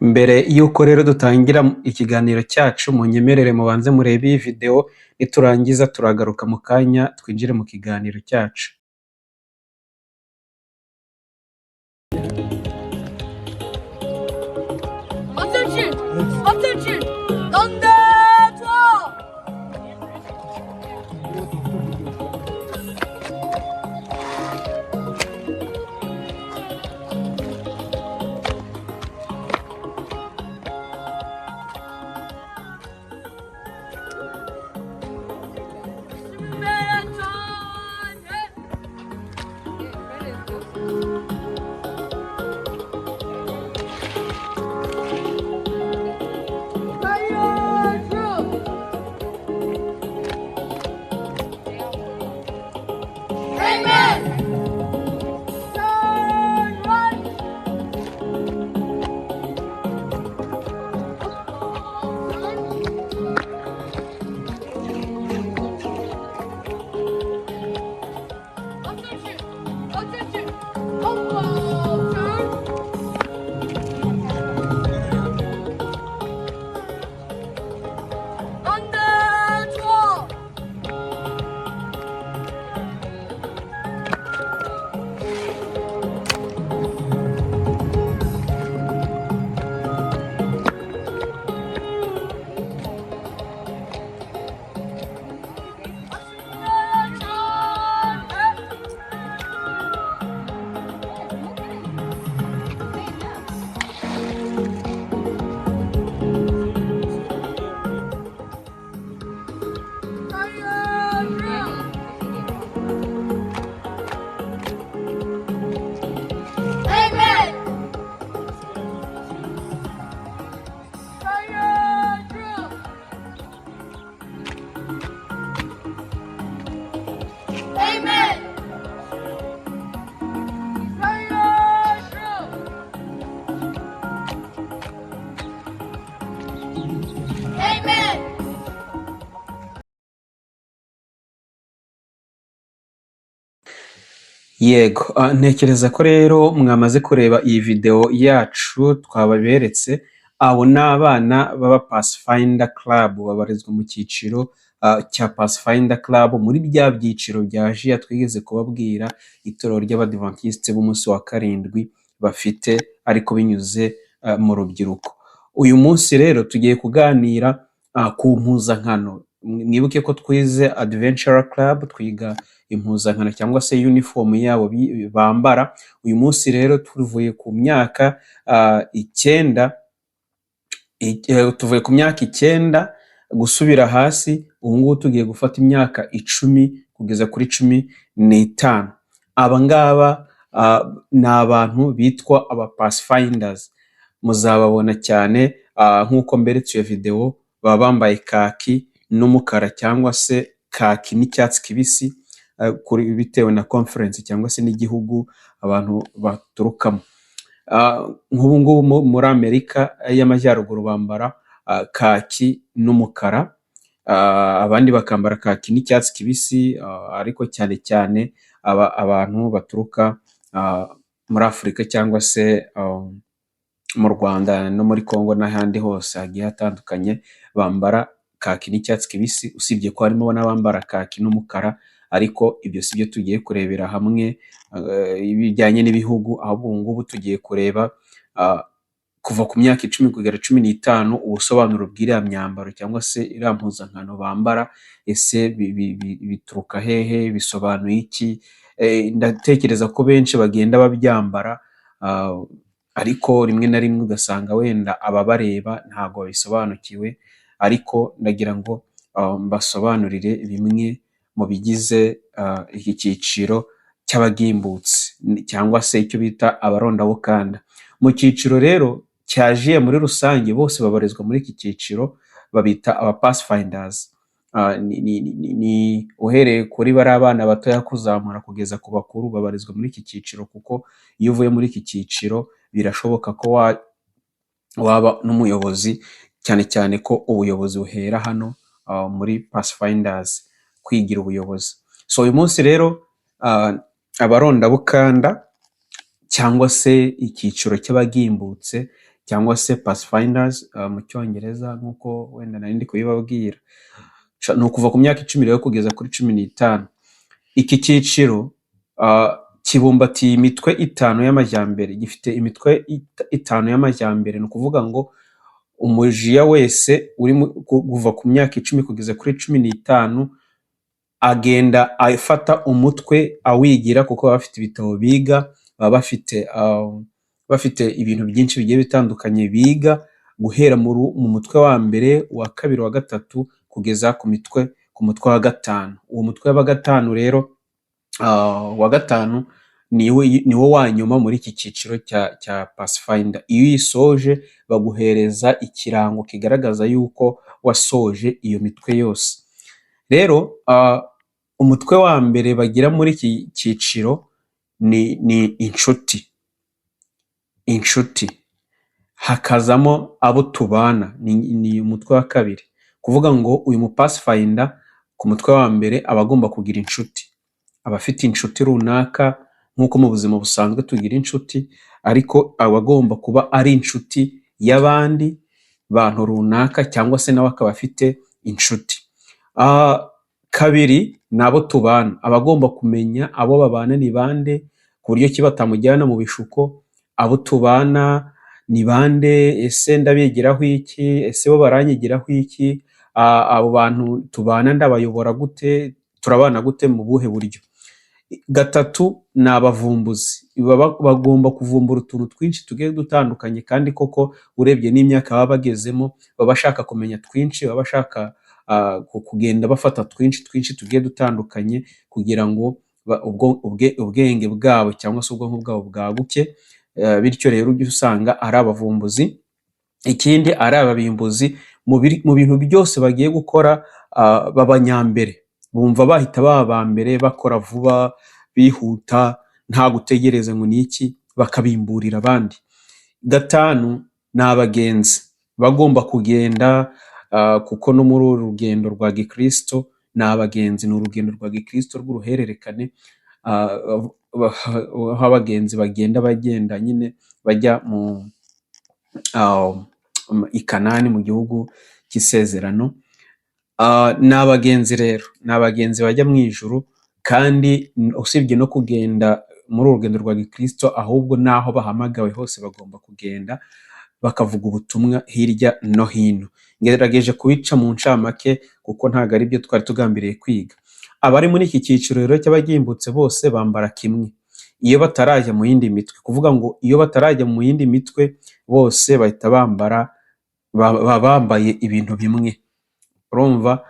Mbere y'uko rero dutangira ikiganiro cyacu munyemerere mubanze murebe iyi video, niturangiza turagaruka mu kanya twinjire mu kiganiro cyacu. Attention! Attention! Thunder! Yego, ntekereza ko rero mwamaze kureba iyi video yacu twababeretse. Abo ni abana b'aba Pathfinder Club, babarizwa mu cyiciro cya Pathfinder Club, muri bya byiciro bya JIA twigeze kubabwira itorero ry'Abadiventiste b'umunsi wa karindwi bafite, ariko binyuze mu rubyiruko. Uyu munsi rero tugiye kuganira ku mpuzankano. Mwibuke ko twize Adventure Club, twiga impuzankano cyangwa se uniform yabo bambara. Uyu munsi rero tuvuye ku myaka tuvuye ku myaka 9 gusubira hasi. Ubu ngubu tugiye gufata imyaka 10 kugeza kuri 15. Aba ngaba ni abantu bitwa aba Pathfinders. Muzababona cyane nk'uko mberetse iyo video, baba bambaye kaki n'umukara cyangwa se kaki n'icyatsi kibisi, bitewe na conference cyangwa se n'igihugu abantu baturukamo. Nk'ubu ngubu muri Amerika y'Amajyaruguru bambara kaki n'umukara, abandi bakambara kaki n'icyatsi kibisi, ariko cyane cyane abantu baturuka muri Afurika cyangwa se mu Rwanda no muri Congo n'ahandi hose hagiye hatandukanye bambara kaki n'icyatsi kibisi, usibye ko harimo n'abambara kaki n'umukara. Ariko ibyo si byo tugiye kurebera hamwe ibijyanye n'ibihugu, ahubwo ubu ngubu tugiye kureba kuva ku myaka 10 kugera 15 ubusobanuro bw'iriya myambaro cyangwa se iriya mpuzankano bambara. Ese bituruka hehe, bisobanuye iki? Ndatekereza ko benshi bagenda babyambara, ariko rimwe na rimwe ugasanga wenda ababareba ntabwo babisobanukiwe. Ariko ndagira ngo mbasobanurire bimwe mu bigize iki cyiciro cy'abagimbutse cyangwa se icyo bita abarondabukanda. Mu cyiciro rero cya JIA muri rusange bose babarizwa muri iki cyiciro, babita aba Pathfinders. Ni uhereye kuri bari abana batoya kuzamura kugeza ku bakuru babarizwa muri iki cyiciro, kuko iyo uvuye muri iki cyiciro birashoboka ko waba n'umuyobozi, cyane cyane ko ubuyobozi buhera hano muri Pathfinders, kwigira ubuyobozi. So uyu munsi rero abarondabukanda cyangwa se icyiciro cy'abagimbutse cyangwa se Pathfinders mu cyongereza nk'uko wenda nari ndi kubibabwira. Ni ukuva ku myaka 10 rero kugeza kuri 15. Iki cyiciro kibumbatiye imitwe 5 y'amajyambere, gifite imitwe 5 y'amajyambere. Ni ukuvuga ngo umujiya wese uri kuva ku myaka 10 kugeza kuri 15 agenda afata umutwe awigira, kuko baba bafite ibitabo biga, baba bafite ibintu byinshi bigiye bitandukanye biga, guhera mu mutwe wa mbere, wa kabiri, wa gatatu kugeza ku mutwe wa 5. Uwo mutwe wa 5 rero wa 5 niwo wa nyuma muri iki cyiciro cya Pathfinder. Iyo uyisoje baguhereza ikirango kigaragaza yuko wasoje iyo mitwe yose. Rero umutwe wa mbere bagira muri iki cyiciro ni inshuti, hakazamo abo tubana, ni umutwe wa 2. Kuvuga ngo uyu mu Pathfinder ku mutwe wa mbere aba agomba kugira inshuti, aba afite inshuti runaka, nk'uko mu buzima busanzwe tugira inshuti, ariko aba agomba kuba ari inshuti y'abandi bantu runaka, cyangwa se nawe akaba afite inshuti. 2 ni abo tubana, aba agomba kumenya abo babana ni bande, ku buryo ki batamujyana mu bishuko. Abo tubana ni bande, ese ndabigiraho iki, ese bo baranyigiraho iki, abo bantu tubana ndabayobora gute, turabana gute, mu buhe buryo. 3 ni abavumbuzi, bagomba kuvumbura utuntu twinshi tugiye dutandukanye, kandi koko urebye n'imyaka baba bagezemo, baba bashaka kumenya twinshi, baba bashaka kugenda bafata twinshi tugiye dutandukanye, kugira ngo ubwenge bwabo cyangwa se ubwonko bwabo bwaguke. Bityo rero ujye usanga ari abavumbuzi. Ikindi ari ababimbuzi mu bintu byose bagiye gukora, babanyambere, bumva bahita baba mbere, bakora vuba, bihuta, nta gutegereza ngo niki, bakabimburira abandi. 5 ni abagenzi, bagomba kugenda, kuko no muri uru rugendo rwa Gikristo ni abagenzi, ni urugendo rwa Gikristo rw'uruhererekane, aho abagenzi bagenda nyine bajya i Kanani, mu gihugu cy'isezerano. Ni abagenzi rero, ni abagenzi bajya mu ijuru, kandi usibye no kugenda muri urugendo rwa Gikristo, ahubwo naho bahamagawe hose bagomba kugenda bakavuga ubutumwa hirya no hino. Ngerageje kubica mu ncamake kuko ntago ari byo twari tugambiriye kwiga. Abari muri iki cyiciro rero cy'abagimbutse bose bambara kimwe iyo batarajya mu yindi mitwe. Kuvuga ngo iyo batarajya mu yindi mitwe bose bahita bambaye ibintu bimwe. Urumva,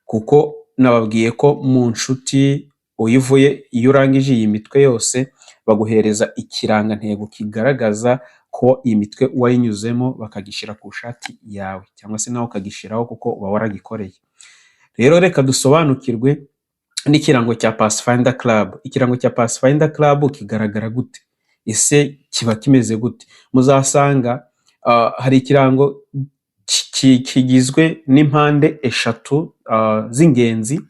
kuko nababwiye ko mu nshuti uyivuye, iyo urangije iyi mitwe yose baguhereza ikirangantego kigaragaza ko iyi mitwe wayinyuzemo, bakagishyira ku shati yawe, cyangwa se nawe ukagishyiraho kuko uba waragikoreye. Rero reka dusobanukirwe n'ikirango cya Pathfinder Club. Ikirango cya Pathfinder Club kigaragara gute? Ese kiba kimeze gute? Muzasanga hari ikirango kigizwe n'impande 3 z'ingenzi,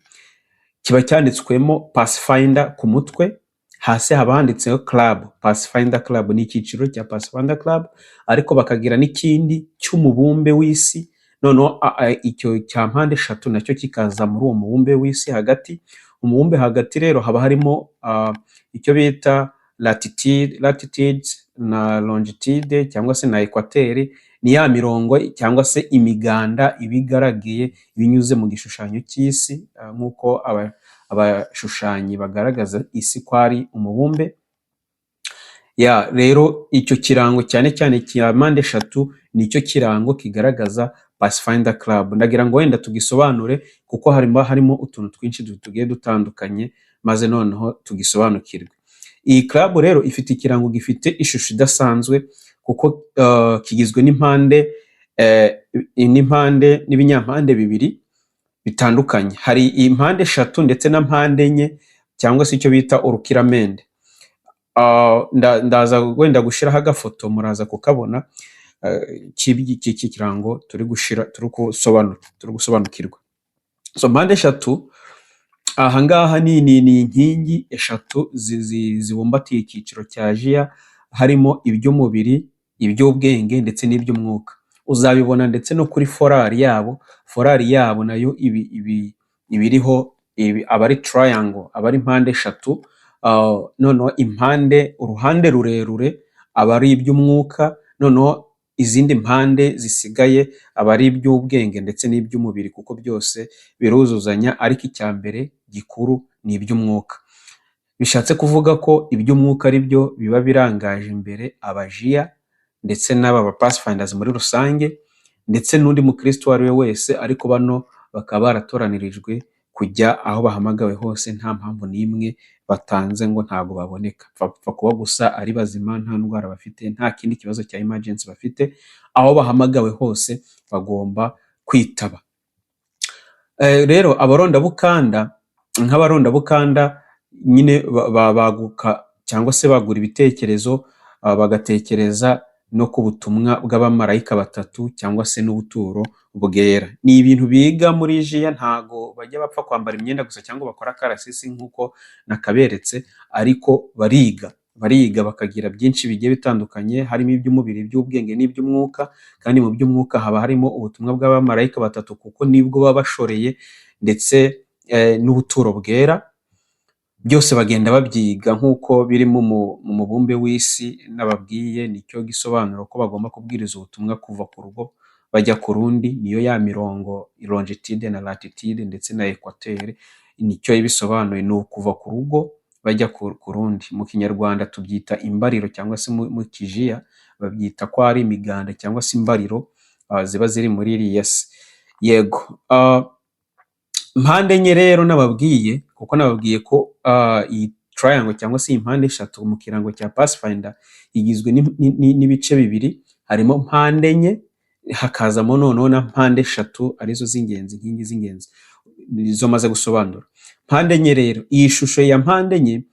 kiba cyanditswemo Pathfinder ku mutwe, hasi haba handitseho Club. Pathfinder Club ni icyiciro cya Pathfinder Club, ariko bakagira n'ikindi cy'umubumbe w'isi, noneho icyo cya mpande 3 nacyo kikaza muri uwo mubumbe w'isi hagati. Umubumbe hagati rero haba harimo icyo bita latitude na longitude, cyangwa se na equateur. Ni ya mirongo cyangwa se imiganda ibigaragiye binyuze mu gishushanyo cy'isi, nk'uko abashushanyi bagaragaza isi ko ari umubumbe. Rero icyo kirango cyane cyane cya mpande 3 nicyo kirango kigaragaza Pathfinder Club. Ndagira ngo wenda tugisobanure kuko harimo utuntu twinshi tugiye dutandukanye, maze noneho tugisobanukirwe. Iyi club rero ifite ikirango gifite ishusho idasanzwe, kuko kigizwe n'impande n'ibinyampande bibiri bitandukanye. Hari impande 3 ndetse na mpande 4, cyangwa se icyo bita urukiramende. Ndaza wenda gushiraho agafoto muraza kukabona, iki kirango turi gusobanukirwa. So mpande 3 aha ngaha ni inkingi 3 zibumbatiye icyiciro cya Ajiya, harimo iby'umubiri, iby'ubwenge ndetse n'iby'umwuka. Uzabibona ndetse no kuri forari yabo nayo ibiriho aba ari triangle, aba ari impande eshatu. Noneho uruhande rurerure aba ari iby'umwuka, noneho izindi mpande zisigaye aba ari iby'ubwenge ndetse n'iby'umubiri, kuko byose biruzuzanya, ariko icya mbere gikuru ni iby'umwuka. Bishatse kuvuga ko iby'umwuka ari byo biba birangaje imbere abajiya ndetse n'aba pathfinders muri rusange, ndetse n'undi mukristo uwo ari we wese, ariko bano bakaba baratoranirijwe kujya aho bahamagawe hose, nta mpamvu n'imwe batanze ngo ntago baboneka. Bapfa kuba gusa ari bazima, nta ndwara bafite, nta kindi kibazo cya emergency bafite, aho bahamagawe hose bagomba kwitaba. Rero nk'abarondabukanda nyine baguka cyangwa se bagura ibitekerezo, bagatekereza no ku butumwa bw'abamarayika batatu cyangwa se n'ubuturo bwera. Ni ibintu biga muri jiya, ntago bajya bapfa kwambara imyenda gusa cyangwa bakora karasisi nk'uko nakaberetse, ariko bariga bakagira byinshi bigiye bitandukanye, harimo iby'umubiri, iby'ubwenge n'iby'umwuka. Kandi mu by'umwuka haba harimo ubutumwa bw'abamarayika batatu, kuko nibwo baba bashoreye, ndetse n'ubuturo bwera. Byose bagenda babyiga nk'uko biri mu mubumbe w'isi nababwiye. Nicyo gisobanuro ko bagomba kubwiriza ubutumwa kuva ku rugo bajya ku rundi. Niyo ya mirongo longitude na latitude ndetse na equateur, nicyo ibisobanuye, ni ukuva ku rugo bajya ku rundi. Mu kinyarwanda tubyita imbariro, cyangwa se mu kijiya babyita ko ari imiganda cyangwa se imbariro ziba ziri muri iriya si. Yego, mpande enye rero nababwiye, kuko nababwiye ko iyi triangle cyangwa se impande eshatu mu kirango cya Pathfinder igizwe n'ibice bibiri. Harimo mpande enye, hakazamo noneho na mpande eshatu arizo z'ingenzi, inkingi z'ingenzi izo maze gusobanura. Mpande enye rero, iyi shusho ya mpande enye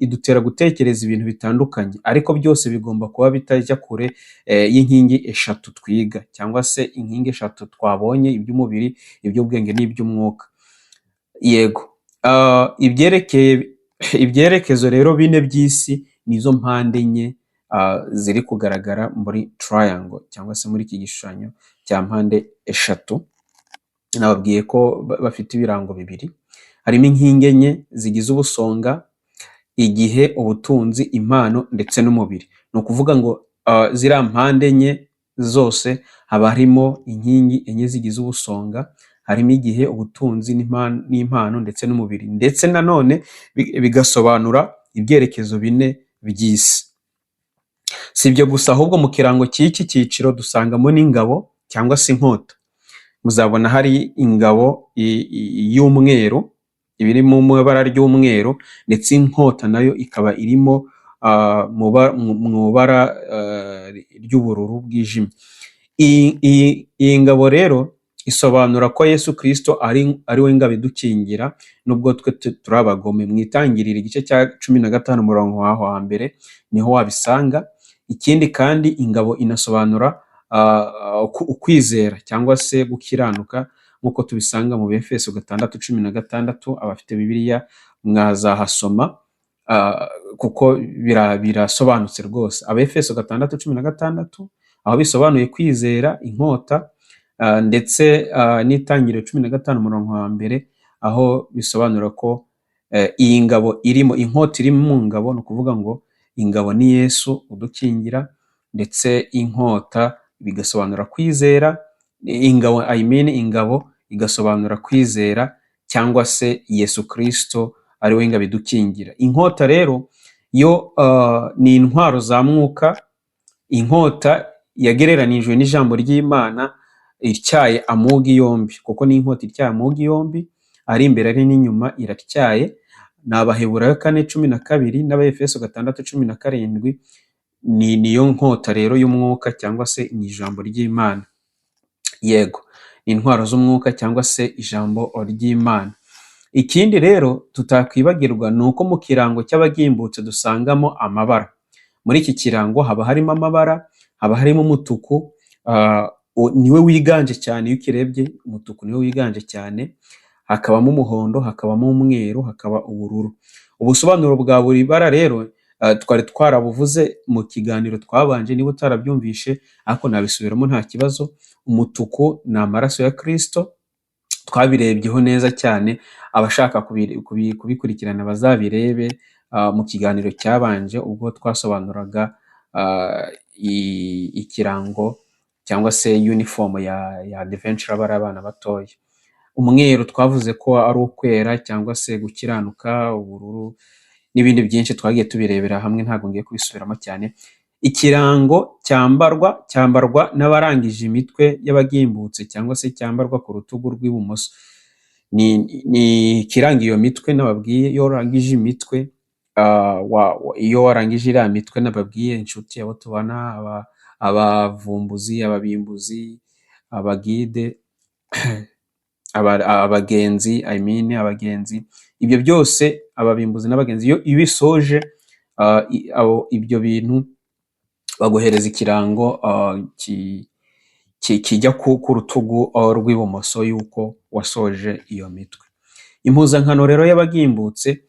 idutera gutekereza ibintu bitandukanye, ariko byose bigomba kuba bitajya kure y'inkingi eshatu twiga, cyangwa se inkingi eshatu twabonye: iby'umubiri, iby'ubwenge n'iby'umwuka. Yego, ibyerekezo rero bine by'isi nizo mpande enye ziri kugaragara muri triangle, cyangwa se muri iki gishushanyo cya mpande eshatu. Nababwiye ko bafite ibirango bibiri. Harimo inkingi enye zigize ubusonga, igihe, ubutunzi, impano ndetse n'umubiri. Ni ukuvuga ngo ziriya mpande enye zose haba harimo inkingi enye zigize ubusonga, harimo igihe, ubutunzi n'impano ndetse n'umubiri, ndetse nanone bigasobanura ibyerekezo bine by'isi. Si ibyo gusa, ahubwo mu kirango cy'iki cyiciro dusangamo n'ingabo cyangwa se inkota. Muzabona hari ingabo y'umweru, ibiri mu ibara ry'umweru, ndetse inkota nayo ikaba irimo mu ibara ry'ubururu bwijimye. Iyi ngabo rero isobanura ko Yesu Kristo ari we ngabo idukingira, nubwo twe turi abagome. Mu Itangiriro igice cya 15 umurongo waho wa mbere niho wabisanga. Ikindi kandi ingabo inasobanura ukwizera cyangwa se gukiranuka, nk'uko tubisanga mu Befeso 6:16. Abafite Bibiliya mwazahasoma kuko birasobanutse rwose. Abefeso 6:16 aho bisobanuye kwizera, inkota, ndetse n'Itangiriro 15 umurongo wa mbere aho bisobanura ko iyi ngabo irimo, inkota iri mu ngabo, ni ukuvuga ngo ingabo ni Yesu udukingira, ndetse inkota bigasobanura kwizera. Ingabo igasobanura kwizera cyangwa se Yesu Kristo ari we ngabo idukingira. Inkota rero yo ni intwaro za mwuka. Inkota yagereranijwe n'ijambo ry'Imana ityaye amugi yombi, kuko ni inkota ityaye amugi yombi, ari imbere ari n'inyuma iratyaye. Ni Abaheburayo 4:12 n'Abefeso 6:17. Niyo nkota rero y'umwuka, cyangwa se ni ijambo ry'Imana. Yego, ni intwaro z'umwuka cyangwa se ijambo ry'Imana. Ikindi rero tutakwibagirwa ni uko mu kirango cy'abagimbutse dusangamo amabara. Muri iki kirango haba harimo amabara, haba harimo umutuku, niwe wiganje cyane. Iyo ukirebye umutuku niwe wiganje cyane, hakabamo umuhondo, hakabamo umweru, hakaba ubururu. Ubusobanuro bwa buri bara rero twari twarabuvuze mu kiganiro twabanje, niba utarabyumvishe ariko nabisubiramo nta kibazo. Umutuku ni amaraso ya Kristo, twabirebyeho neza cyane. Abashaka kubikurikirana bazabirebe mu kiganiro cyabanje, ubwo twasobanuraga ikirango cyangwa se uniform ya Adventure bari abana batoya. Umweru twavuze ko ari ukwera cyangwa se gukiranuka, ubururu n'ibindi byinshi twagiye tubirebera hamwe, ntabwo ngiye kubisubiramo cyane. Ikirango cyambarwa n'abarangije imitwe y'abagimbutse cyangwa se cyambarwa ku rutugu rw'ibumoso. Ni ikiranga iyo mitwe nababwiye. Iyo warangije imitwe, iyo warangije iriya mitwe nababwiye, inshuti, abo tubana, abavumbuzi, ababimbuzi, abagide, abagenzi, abagenzi, ibyo byose, ababimbuzi n'abagenzi, iyo bisoje ibyo bintu baguhereza ikirango kijya ku rutugu rw'ibumoso yuko wasoje iyo mitwe. Impuzankano rero y'abagimbutse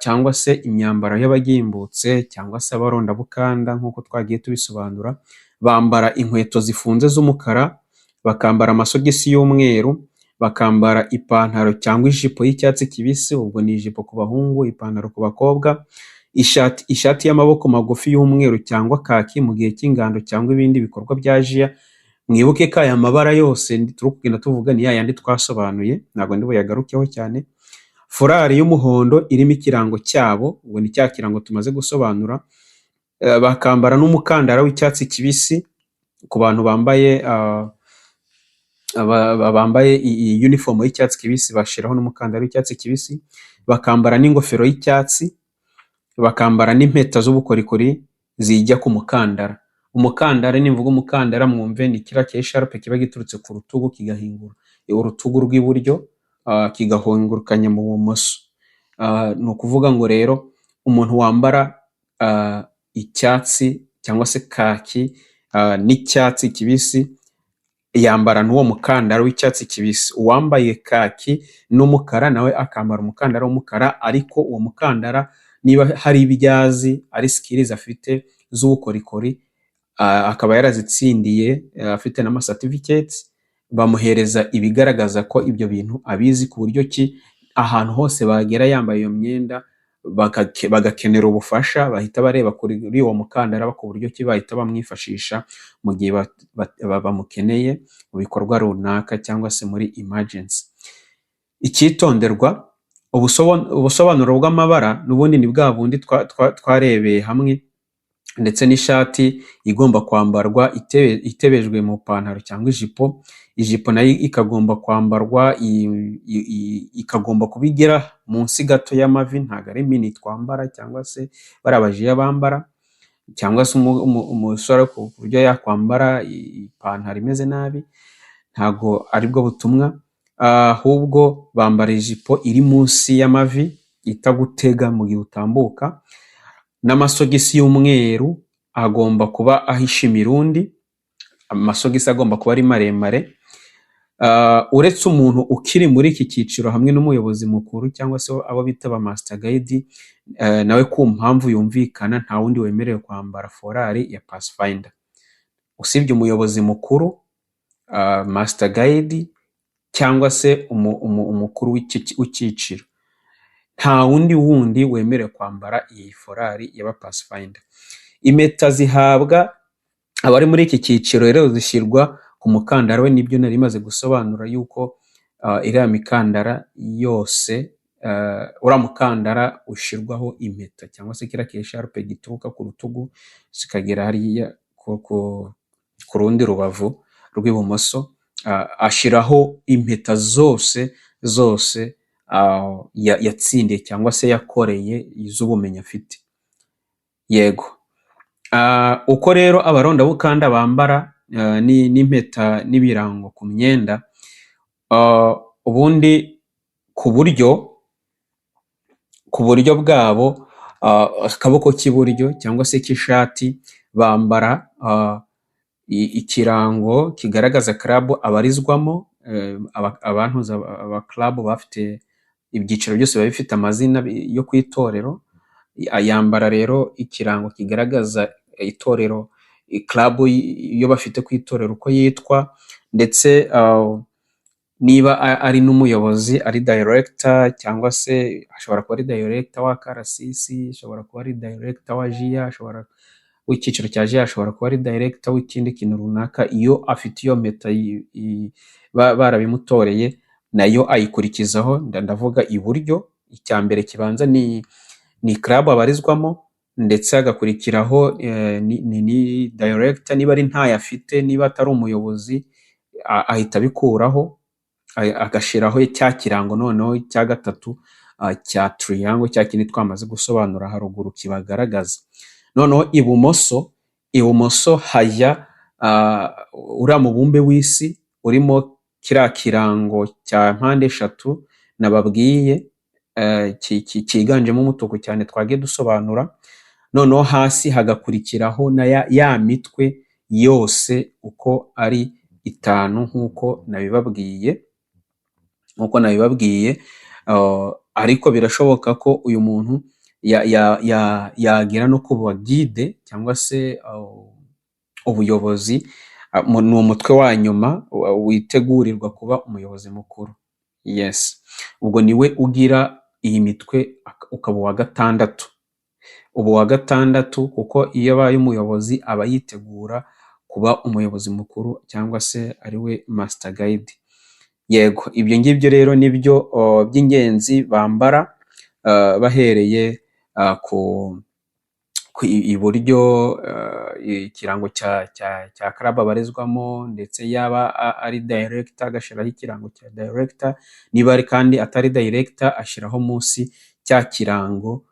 cyangwa se imyambaro y'abagimbutse cyangwa se abarondabukanda, nk'uko twagiye tubisobanura, bambara inkweto zifunze z'umukara, bakambara amasogisi y'umweru, bakambara ipantaro cyangwa ijipo y'icyatsi kibisi, ubwo ni ijipo ku bahungu, ipantaro ku bakobwa, ishati y'amaboko magufi y'umweru cyangwa kaki mu gihe cy'ingando cyangwa ibindi bikorwa bya jiya. Mwibuke ko aya mabara yose turi kugenda tuvuga ni yayandi twasobanuye, ntabwo ndi buyagarukeho cyane. Furari y'umuhondo irimo ikirango cyabo, ubwo ni cya kirango tumaze gusobanura. Bakambara n'umukandara w'icyatsi kibisi ku bantu bambaye iyi uniform y'icyatsi kibisi, bashiraho n'umukandara w'icyatsi kibisi. Bakambara n'ingofero y'icyatsi, bakambara n'impeta z'ubukorikori zijya ku mukandara. Umukandara, nimvuga umukandara mwumve ni kiriya cy'isharupe kiba giturutse ku rutugu kigahingura urutugu rw'iburyo kigahungurukanya mu bumoso. Ni ukuvuga ngo rero umuntu wambara icyatsi cyangwa se kaki n'icyatsi kibisi yambara n'uwo mukandara w'icyatsi kibisi. Uwambaye kaki n'umukara nawe akambara umukandara w'umukara, ariko uwo mukandara niba hari ibyazi ari skills afite z'ubukorikori, akaba yarazitsindiye, afite n'amacertificates, bamuhereza ibigaragaza ko ibyo bintu abizi, ku buryo ki ahantu hose bagera yambaye iyo myenda bagakenera ubufasha, bahita bareba kuri uwo mukandara, ku buryo ki bahita bamwifashisha mu gihe bamukeneye mu bikorwa runaka cyangwa se muri emergency. Icyitonderwa, ubusobanuro bw'amabara n'ubundi ni bwa bundi twarebeye hamwe, ndetse n'ishati igomba kwambarwa itebejwe mu pantaro cyangwa ijipo. Ijipo nayo ikagomba kwambarwa, ikagomba kubigera munsi gato y'amavi, ntabwo ari mini twambara cyangwa se bari abajiya bambara, cyangwa se umusore ku buryo yakwambara ipantaro imeze nabi. Ntabwo aribwo butumwa, ahubwo bambara ijipo iri munsi y'amavi itagutega mu gihe utambuka, n'amasogisi y'umweru agomba kuba ahisha imirundi. Amasogisi agomba kuba ari maremare. Uretse umuntu ukiri muri iki cyiciro hamwe n'umuyobozi mukuru cyangwa se abo bita ba master guide, nawe ku mpamvu yumvikana nta wundi wemerewe kwambara forari ya Pathfinder usibye umuyobozi mukuru, master guide cyangwa se umukuru w'icyiciro. Nta wundi wemerewe kwambara iyi forari y'aba Pathfinder. Impeta zihabwa abari muri iki cyiciro rero zishyirwa ku mukandara we, nibyo nari maze gusobanura yuko iriya mikandara yose, uriya mukandara ushyirwaho impeta cyangwa se kiriya kisharupe gituruka ku rutugu zikagera hariya ku rundi rubavu rw'ibumoso, ashyiraho impeta zose yatsindiye cyangwa se yakoreye iz'ubumenyi afite. Yego. Uko rero abarondabukanda bambara n'impeta n'ibirango ku myenda, ubundi ku buryo bwabo, akaboko k'iburyo cyangwa se k'ishati bambara ikirango kigaragaza club abarizwamo. Abantu aba club bafite ibyiciro byose biba bifite amazina yo ku itorero. yambara rero ikirango kigaragaza itorero, club iyo bafite ku itorero uko yitwa, ndetse niba ari n'umuyobozi, ari director cyangwa se ashobora kuba ari director wa KRCC, ashobora kuba ari director wa JIA, w'icyiciro cya JIA, ashobora kuba ari director w'ikindi kintu runaka. Iyo afite iyo mpeta barabimutoreye, nayo ayikurikizaho. Ndavuga iburyo, icya mbere kibanza ni club abarizwamo, ndetse hagakurikiraho ni director, niba ari ntayo afite, niba atari umuyobozi ahita abikuraho, agashiraho cya kirango noneho cya gatatu cya triangle, cya kindi twamaze gusobanura haruguru kibagaragaza. Noneho ibumoso hajya uriya mubumbe w'isi urimo kiriya kirango cya mpande eshatu nababwiye, cyiganjemo umutuku cyane twagiye dusobanura. Noneho hasi hagakurikiraho na ya mitwe yose uko ari 5 nk'uko nabibabwiye. Ariko birashoboka ko uyu muntu yagira no kuba guide cyangwa se ubuyobozi, ni umutwe wa nyuma witegurirwa kuba umuyobozi mukuru. Yes, ubwo niwe ugira iyi mitwe, ukaba uwa gatandatu, kuko iyo abaye umuyobozi aba yitegura kuba umuyobozi mukuru cyangwa se ariwe master guide. Yego, ibyo ngibyo rero nibyo by'ingenzi bambara, bahereye ku iburyo, ikirango cya club abarizwamo, ndetse yaba ari director agashiraho ikirango cya director, niba ari kandi atari director ashiraho munsi cya kirango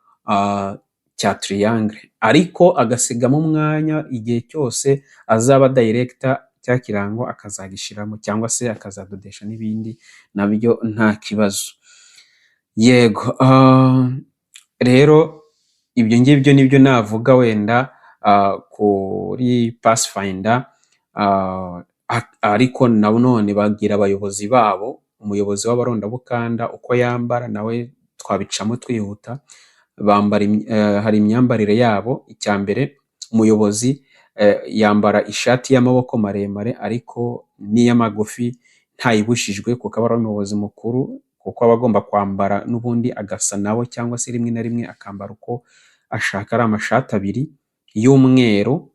cya triangle, ariko agasigamo umwanya igihe cyose azaba director, cya kirango akazagishiramo cyangwa se akazadodesha n'ibindi, nabyo nta kibazo. Yego, rero ibyo ngibyo nibyo navuga wenda kuri Pathfinder. Ariko none bagira abayobozi babo. Umuyobozi w'abarondabukanda uko yambara nawe twabicamo twihuta. Hari imyambarire yabo. Icya mbere, umuyobozi yambara ishati y'amaboko maremare ariko n'iy'amagufi ntayibujijwe, kuko aba ari umuyobozi mukuru, kuko aba agomba kwambara n'ubundi agasa nabo, cyangwa se rimwe na rimwe akambara uko ashaka, ari amashati 2 y'umweru,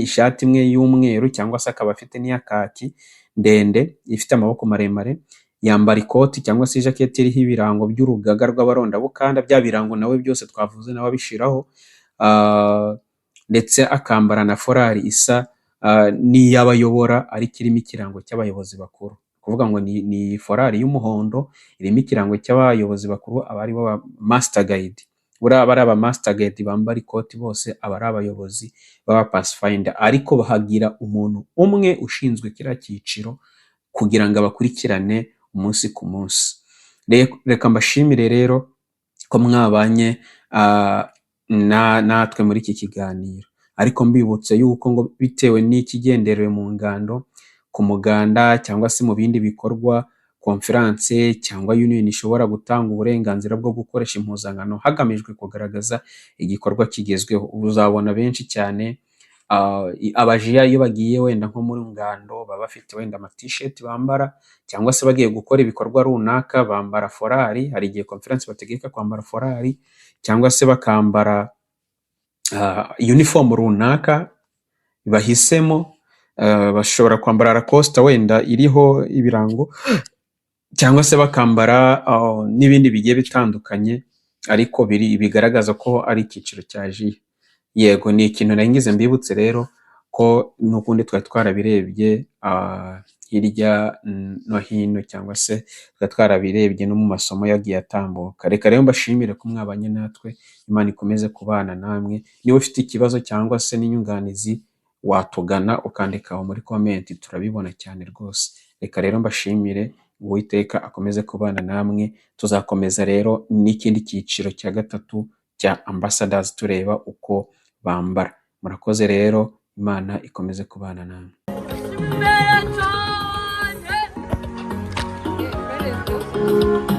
ishati imwe y'umweru, cyangwa se akaba afite n'iya kaki ndende ifite amaboko maremare. Yambara ikoti cyangwa se ijaketi iriho ibirango by'urugaga rw'abarondabukanda, bya birango nawe byose twavuze nawe abishiraho, ndetse akambara na forari isa n'iy'abayobora, ariko irimo ikirango cy'abayobozi bakuru. Kuvuga ngo ni forari y'umuhondo irimo ikirango cy'abayobozi bakuru, aba ari bo master guide. Buriya aba ari aba master guide bambara ikoti, bose aba ari abayobozi b'aba Pathfinder, ariko bahagira umuntu umwe ushinzwe kiriya cyiciro kugira ngo abakurikirane umunsi ku munsi. Reka mbashimire rero ko mwabanye natwe muri iki kiganiro, ariko mbibutse yuko ngo bitewe n'ikigenderewe mu ngando, ku muganda cyangwa se mu bindi bikorwa, conference cyangwa union ishobora gutanga uburenganzira bwo gukoresha impuzankano hagamijwe kugaragaza igikorwa kigezweho. Uzabona benshi cyane abajiya iyo bagiye wenda nko muri ngando baba bafite wenda ama t-shirt bambara, cyangwa se bagiye gukora ibikorwa runaka bambara forari. Hari igihe conference bategeka kwambara forari, cyangwa se bakambara uniform runaka bahisemo. Bashobora kwambara Lacoste wenda iriho ibirango, cyangwa se bakambara n'ibindi bigiye bitandukanye, ariko bigaragaza ko ari icyiciro cya JIA. Yego, ni ikintu naringize mbibutse rero ko n'ukundi twari twarabirebye hirya no hino, cyangwa se twari twarabirebye no mu masomo yagiye atambuka. Reka rero mbashimire ko mwabanye natwe, Imana ikomeze kubana namwe. Niba ufite ikibazo cyangwa se n'inyunganizi, watugana ukandikaho muri comment, turabibona cyane rwose. Reka rero mbashimire, Uwiteka akomeze kubana namwe. Tuzakomeza rero n'ikindi cyiciro cya 3 cya ambassadors, tureba uko bambara. Murakoze rero, Imana ikomeze kubana namwe. Better time. Yeah, ready, go.